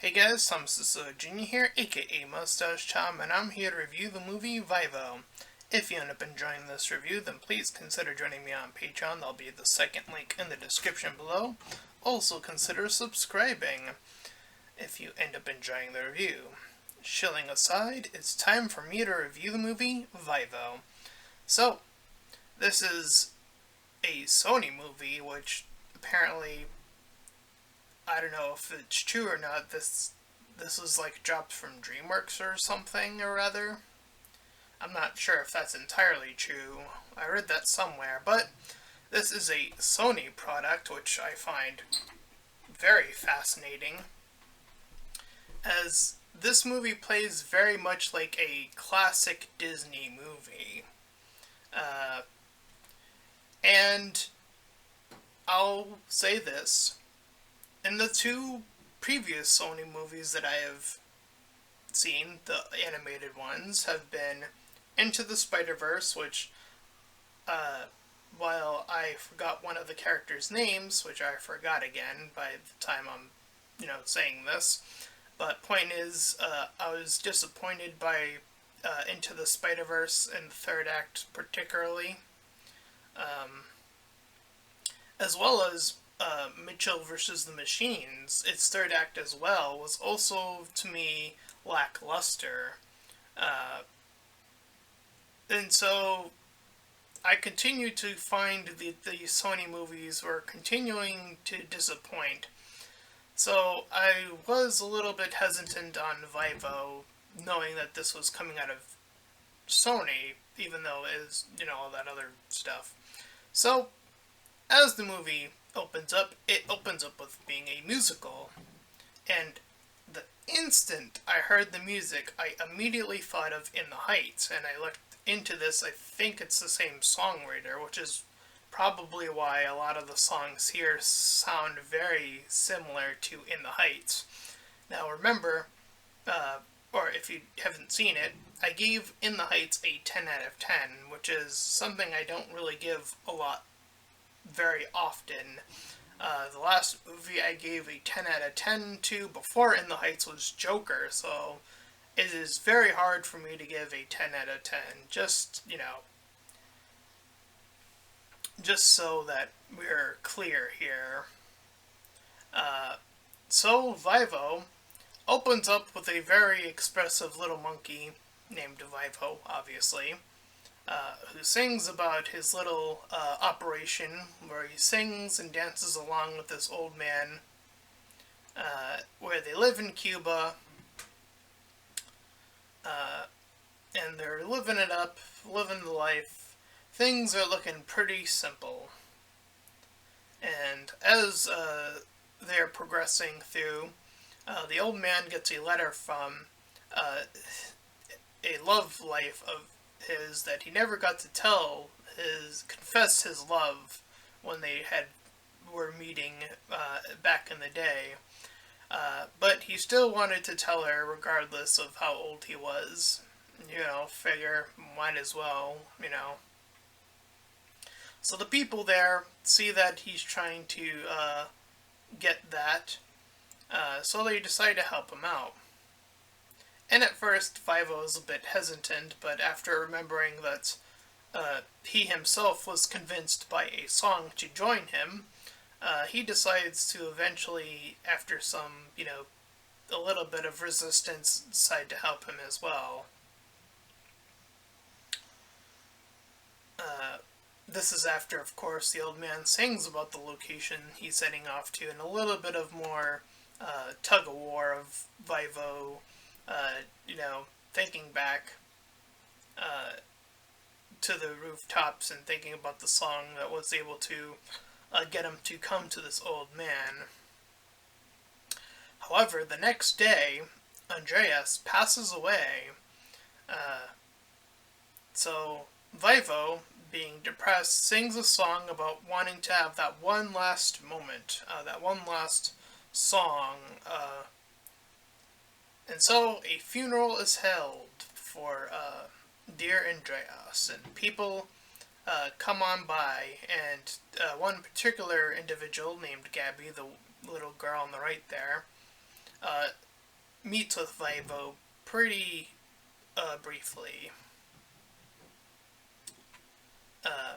Hey guys, I'm Junior here, aka Mustached, and I'm here to review the movie Vivo. If you end up enjoying this review, then please consider joining me on Patreon. There'll be the second link in the description below. Also consider subscribing if you end up enjoying the review. Shilling aside, it's time for me to review the movie Vivo. So, this is a Sony movie, which apparently I don't know if it's true or not. This was like dropped from DreamWorks or something or other. I'm not sure if that's entirely true. I read that somewhere, but this is a Sony product, which I find very fascinating, as this movie plays very much like a classic Disney movie. Uh, and I'll say this. In the two previous Sony movies that I have seen, the animated ones, have been Into the Spider-Verse, which, while I forgot one of the characters' names, which I forgot again by the time I'm, saying this, but point is, I was disappointed by Into the Spider-Verse in the third act particularly, um, as well as Mitchell versus the Machines, its third act as well, was also, to me, lackluster. Uh, and so I continue to find the Sony movies were continuing to disappoint. So I was a little bit hesitant on Vivo, knowing that this was coming out of Sony, even though it is, all that other stuff. So, as the movie opens up, it opens up with being a musical. And the instant I heard the music, I immediately thought of In the Heights, and I looked into this. I think it's the same songwriter, which is probably why a lot of the songs here sound very similar to In the Heights. Now remember, or if you haven't seen it, I gave In the Heights a 10 out of 10, which is something I don't really give a lot very often. The last movie I gave a 10 out of 10 to before In the Heights was Joker, so it is very hard for me to give a 10 out of 10. Just so that we're clear here. So Vivo opens up with a very expressive little monkey named Vivo, obviously, who sings about his little operation where he sings and dances along with this old man, where they live in Cuba, and they're living it up, living the life. Things are looking pretty simple. And as they're progressing through, the old man gets a letter from a love life of his that he never got to confess his love when they were meeting back in the day. But he still wanted to tell her regardless of how old he was. Figure, might as well, So the people there see that he's trying to get that, so they decide to help him out. And at first, Vivo is a bit hesitant, but after remembering that he himself was convinced by a song to join him, he decides to eventually, after some, a little bit of resistance, decide to help him as well. This is after, of course, the old man sings about the location he's heading off to, and a little bit of more tug-of-war of Vivo, thinking back to the rooftops and thinking about the song that was able to get him to come to this old man. However, the next day, Andreas passes away. So Vivo, being depressed, sings a song about wanting to have that one last moment, that one last song. And so a funeral is held for dear Andreas, and people come on by, and one particular individual named Gabby, the little girl on the right there, meets with Vivo pretty briefly. Uh,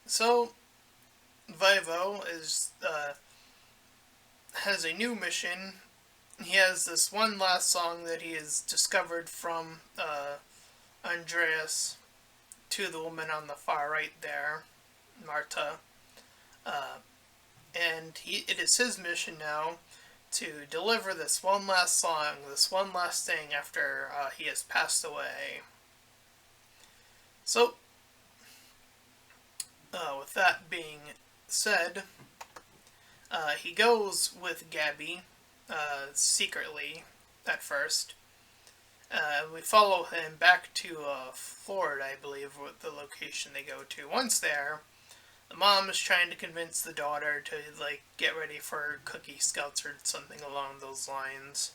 so Vivo is has a new mission. He has this one last song that he has discovered from Andreas to the woman on the far right there, Marta. Uh, and it is his mission now to deliver this one last song, this one last thing after he has passed away. So, with that being said, he goes with Gabby secretly at first. We follow him back to Florida, I believe, with the location they go to. Once there, the mom is trying to convince the daughter to get ready for Cookie Scouts or something along those lines.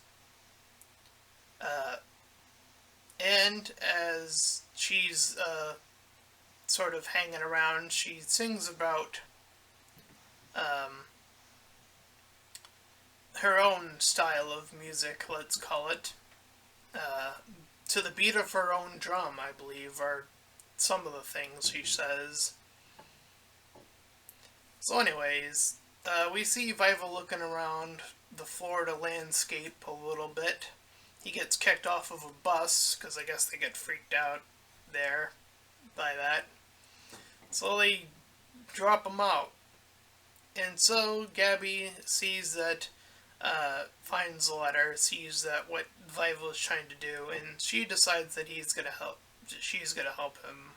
And as she's sort of hanging around, she sings about her own style of music, let's call it. To the beat of her own drum, I believe, are some of the things she says. So anyways, we see Viva looking around the Florida landscape a little bit. He gets kicked off of a bus, because I guess they get freaked out there by that. So they drop him out. And so Gabby sees that, finds the letter, sees that what Viva is trying to do, and she decides that she's gonna help him.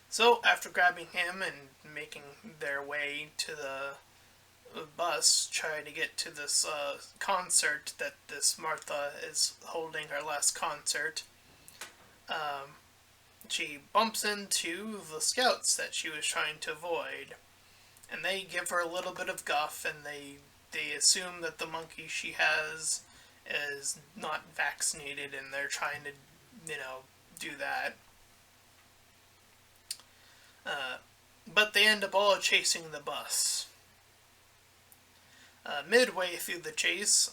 So after grabbing him and making their way to the bus, trying to get to this concert that this Martha is holding, her last concert, she bumps into the scouts that she was trying to avoid. And they give her a little bit of guff, and they assume that the monkey she has is not vaccinated, and they're trying to, do that. But they end up all chasing the bus. Midway through the chase,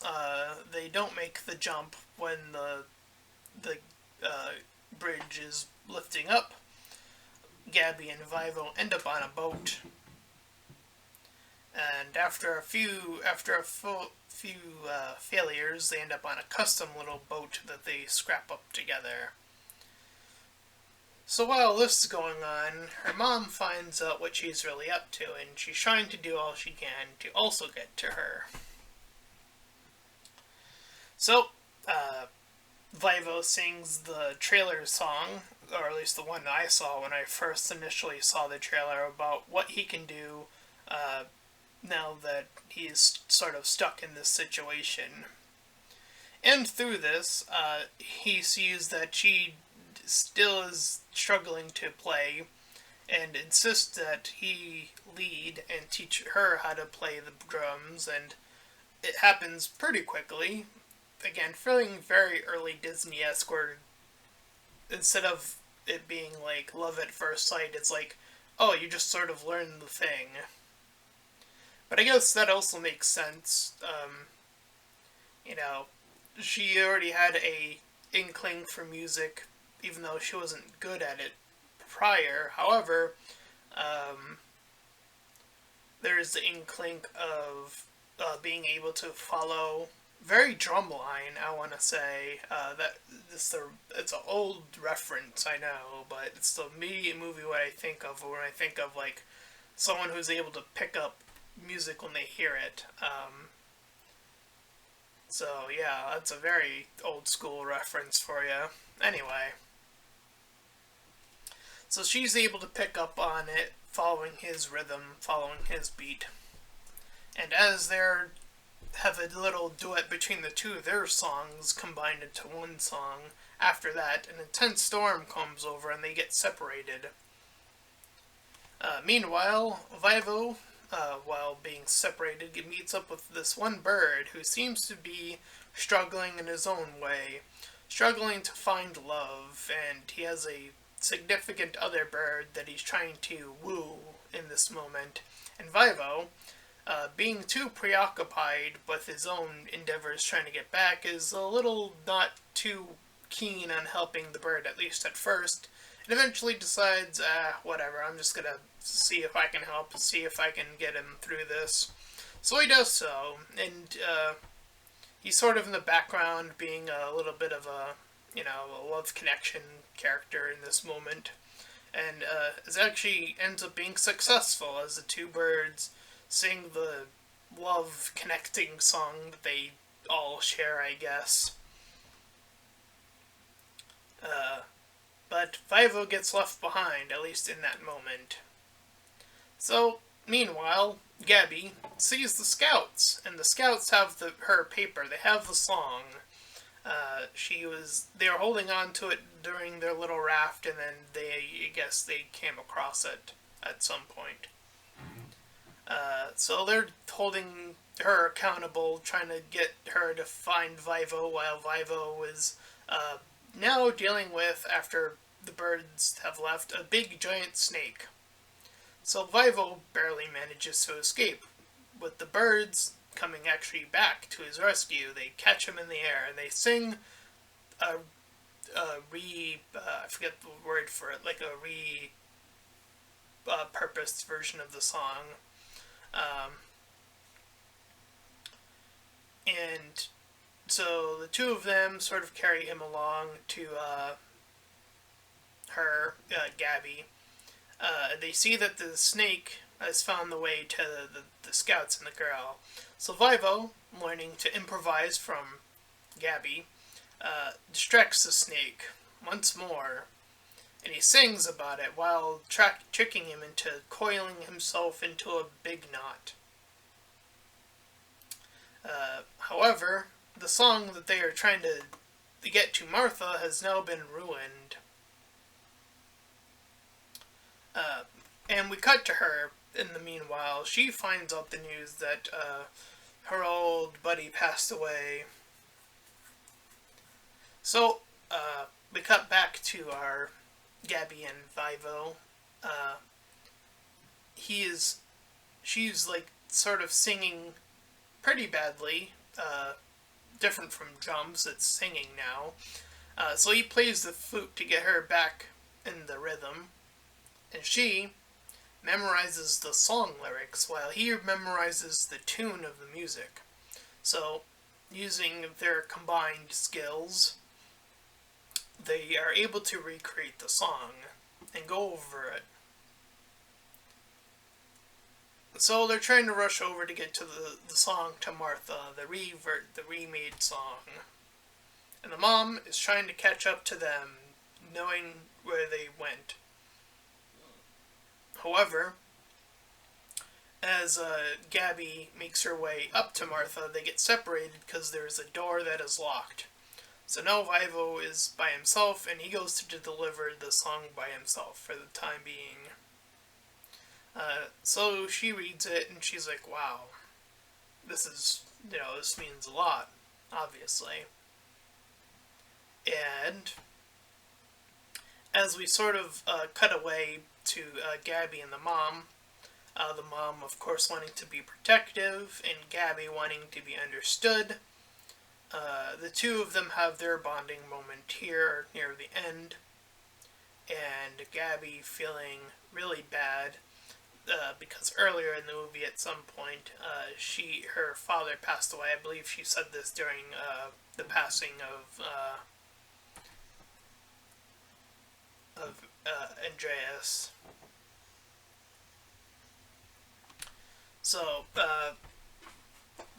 they don't make the jump when the bridge is lifting up. Gabby and Vivo end up on a boat. And after a few failures, they end up on a custom little boat that they scrap up together. So while this is going on, her mom finds out what she's really up to, and she's trying to do all she can to also get to her. So, Vivo sings the trailer song, or at least the one I saw when I first initially saw the trailer, about what he can do now that he's sort of stuck in this situation. And through this, he sees that she still is struggling to play, and insists that he lead and teach her how to play the drums, and it happens pretty quickly. Again, feeling very early Disney-esque, where instead of it being like love at first sight, it's like, oh, you just sort of learn the thing. But I guess that also makes sense. She already had a inkling for music, even though she wasn't good at it prior. However, there's the inkling of being able to follow very drumline, I want to say. It's an old reference, I know, but it's the immediate movie what I think of when I think of like someone who's able to pick up music when they hear it. So yeah, that's a very old school reference for you. Anyway, so she's able to pick up on it, following his rhythm, following his beat. And as they have a little duet between the two of their songs combined into one song, after that, an intense storm comes over and they get separated. Meanwhile, Vivo, while being separated, meets up with this one bird who seems to be struggling in his own way, struggling to find love, and he has a significant other bird that he's trying to woo in this moment. And Vivo, being too preoccupied with his own endeavors trying to get back is a little not too keen on helping the bird, at least at first, and eventually decides, whatever, I'm just gonna see if I can help, see if I can get him through this. So he does so, and he's sort of in the background, being a little bit of a love connection character in this moment, and it actually ends up being successful as the two birds sing the love connecting song that they all share, I guess. But Vivo gets left behind, at least in that moment. So, meanwhile, Gabby sees the scouts, and the scouts have her paper. They have the song. They were holding on to it during their little raft, and then I guess they came across it at some point. So they're holding her accountable, trying to get her to find Vivo, while Vivo is now dealing with, after the birds have left, a big giant snake. So Vivo barely manages to escape, with the birds coming actually back to his rescue. They catch him in the air, and they sing I forget the word for it, like a purposed version of the song. And so the two of them sort of carry him along to Gabby. They see that the snake has found the way to the scouts and the girl. So Vivo, learning to improvise from Gabby, distracts the snake once more, and he sings about it while tricking him into coiling himself into a big knot. However, the song that they are trying to get to Martha has now been ruined. And we cut to her in the meanwhile. She finds out the news that her old buddy passed away. So, we cut back to our Gabby and Vivo. She's like sort of singing pretty badly, different from drums, it's singing now. So he plays the flute to get her back in the rhythm, and she memorizes the song lyrics while he memorizes the tune of the music. So, using their combined skills, they are able to recreate the song and go over it. So they're trying to rush over to get to the song to Martha, the remade song. And the mom is trying to catch up to them, knowing where they went. However, as Gabby makes her way up to Martha, they get separated because there's a door that is locked. So now Vivo is by himself, and he goes to deliver the song by himself for the time being. So she reads it, and she's like, wow, this means a lot, obviously. And as we sort of cut away to Gabby and the mom, of course, wanting to be protective, and Gabby wanting to be understood, the two of them have their bonding moment here near the end, and Gabby feeling really bad because earlier in the movie at some point her father passed away. I believe she said this during the passing of Andreas. So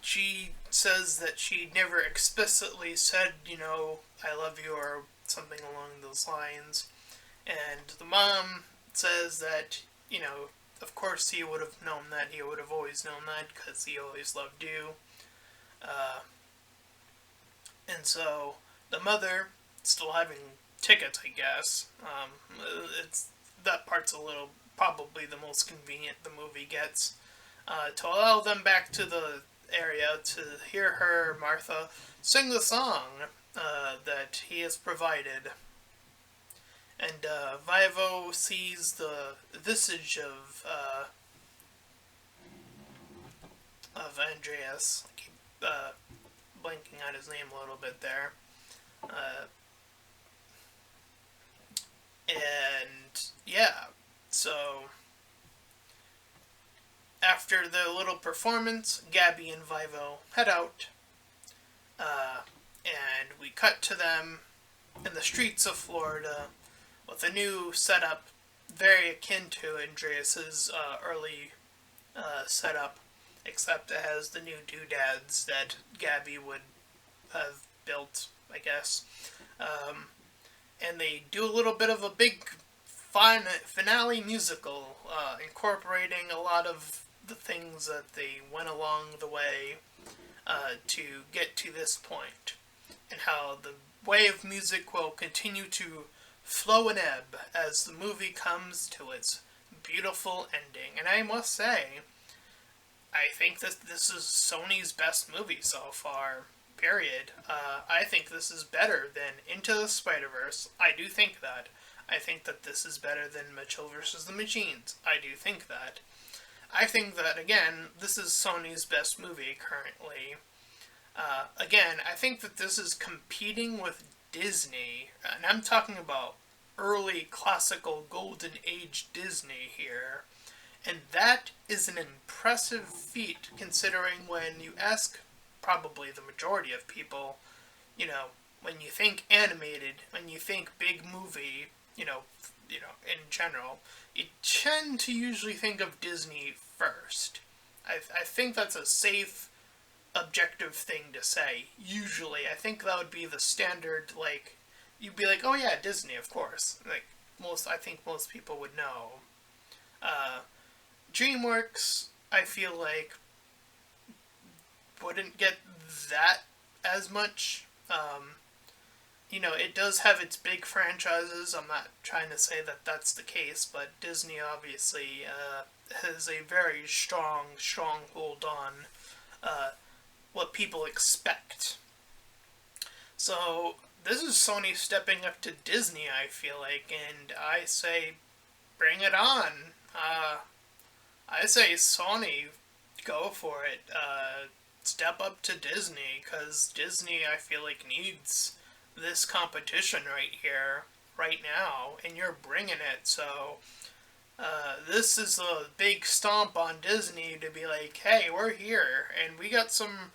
she says that she never explicitly said, I love you or something along those lines. And the mom says that, of course he would have known that. He would have always known that because he always loved you. And so the mother, still having tickets, I guess. That part's probably the most convenient the movie gets. To allow them back to the area to hear her, Martha, sing the song that he has provided. And Vivo sees the visage of Andreas. I keep blanking on his name a little bit there. Uh, and yeah, so after the little performance, Gabby and Vivo head out, uh, and we cut to them in the streets of Florida with a new setup very akin to Andreas's early setup, except it has the new doodads that Gabby would have built, I guess. Um, and they do a little bit of a big finale musical, incorporating a lot of the things that they went along the way to get to this point, and how the way of music will continue to flow and ebb as the movie comes to its beautiful ending. And I must say, I think that this is Sony's best movie so far. Period. I think this is better than Into the Spider-Verse. I do think that. I think that this is better than Mitchell vs. the Machines. I do think that. I think that, again, this is Sony's best movie currently. Again, I think that this is competing with Disney, and I'm talking about early classical golden age Disney here. And that is an impressive feat considering when you ask probably the majority of people, when you think animated, when you think big movie, in general, you tend to usually think of Disney first. I think that's a safe, objective thing to say. Usually, I think that would be the standard. Like, you'd be like, "Oh yeah, Disney, of course." Like I think most people would know. Uh, DreamWorks, I feel like, wouldn't get that as much. It does have its big franchises. I'm not trying to say that that's the case, but Disney obviously has a very strong hold on what people expect. So this is Sony stepping up to Disney, I feel like, and I say, bring it on. I say Sony, go for it. Step up to Disney, because Disney, I feel like, needs this competition right here, right now, and you're bringing it. So this is a big stomp on Disney to be like, hey, we're here, and we got some,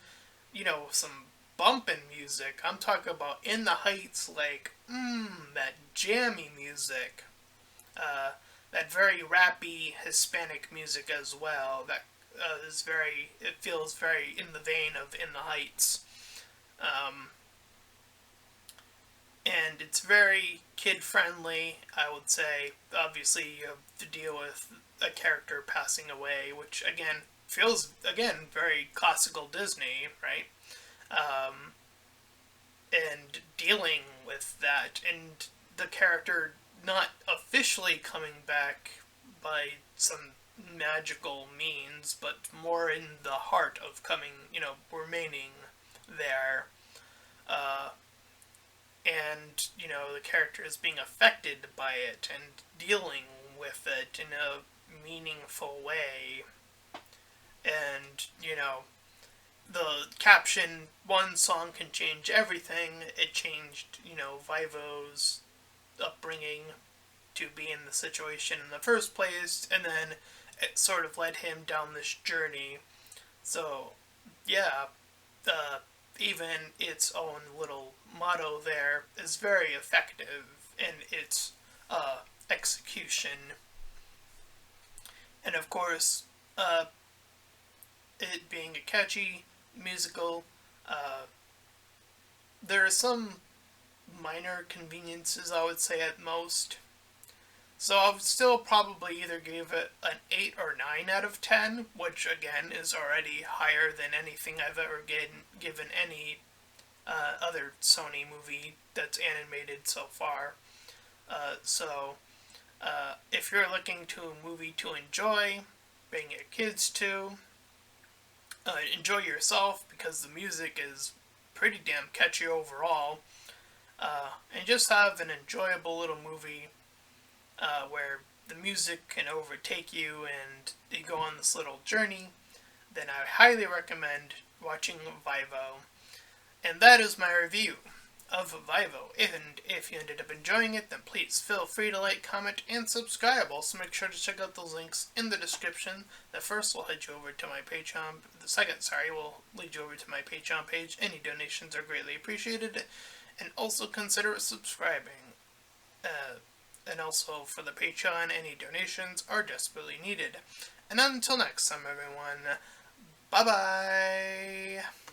some bumpin' music. I'm talking about In the Heights, like, that jammy music. Uh, that very rappy Hispanic music as well. That it feels very in the vein of In the Heights. And it's very kid friendly, I would say. Obviously, you have to deal with a character passing away, which again feels very classical Disney, right? Um, and dealing with that, and the character not officially coming back by some magical means, but more in the heart of coming, remaining there. Uh, and, the character is being affected by it and dealing with it in a meaningful way. And, the caption, one song can change everything, it changed, Vivo's upbringing to be in the situation in the first place, and then it sort of led him down this journey. So, yeah, even its own little motto there is very effective in its execution. And of course, it being a catchy musical, there are some minor conveniences, I would say, at most. So I would still probably either give it an 8 or 9 out of 10, which again is already higher than anything I've ever given any other Sony movie that's animated so far. If you're looking to a movie to enjoy, bring your kids to, enjoy yourself because the music is pretty damn catchy overall, and just have an enjoyable little movie where the music can overtake you and you go on this little journey. then I highly recommend watching Vivo. And that is my review of Vivo. And if you ended up enjoying it, then please feel free to like, comment, and subscribe. Also, make sure to check out those links in the description. The first will head you over to my Patreon. The second, will lead you over to my Patreon page. Any donations are greatly appreciated. And also consider subscribing. And also for the Patreon, any donations are desperately needed. And until next time, everyone, bye-bye!